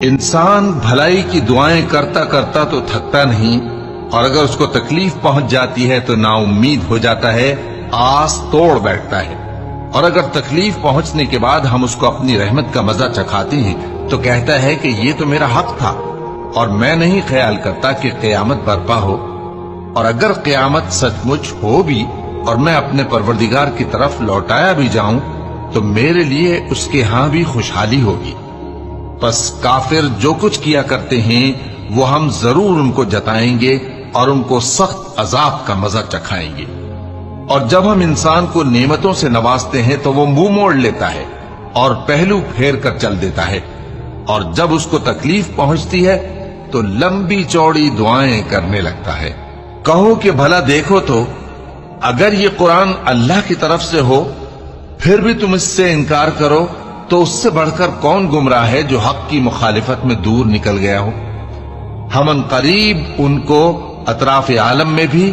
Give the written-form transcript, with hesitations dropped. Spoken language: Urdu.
انسان بھلائی کی دعائیں کرتا کرتا تو تھکتا نہیں، اور اگر اس کو تکلیف پہنچ جاتی ہے تو نا امید ہو جاتا ہے، آس توڑ بیٹھتا ہے۔ اور اگر تکلیف پہنچنے کے بعد ہم اس کو اپنی رحمت کا مزہ چکھاتے ہیں تو کہتا ہے کہ یہ تو میرا حق تھا، اور میں نہیں خیال کرتا کہ قیامت برپا ہو۔ اور اگر قیامت سچ مچ ہو بھی اور میں اپنے پروردگار کی طرف لوٹایا بھی جاؤں تو میرے لیے اس کے ہاں بھی خوشحالی ہوگی۔ پس کافر جو کچھ کیا کرتے ہیں وہ ہم ضرور ان کو جتائیں گے اور ان کو سخت عذاب کا مزہ چکھائیں گے۔ اور جب ہم انسان کو نعمتوں سے نوازتے ہیں تو وہ منہ موڑ لیتا ہے اور پہلو پھیر کر چل دیتا ہے، اور جب اس کو تکلیف پہنچتی ہے تو لمبی چوڑی دعائیں کرنے لگتا ہے۔ کہو کہ بھلا دیکھو تو اگر یہ قرآن اللہ کی طرف سے ہو پھر بھی تم اس سے انکار کرو تو اس سے بڑھ کر کون گمراہ ہے جو حق کی مخالفت میں دور نکل گیا ہو۔ ہم ان قریب ان کو اطراف عالم میں بھی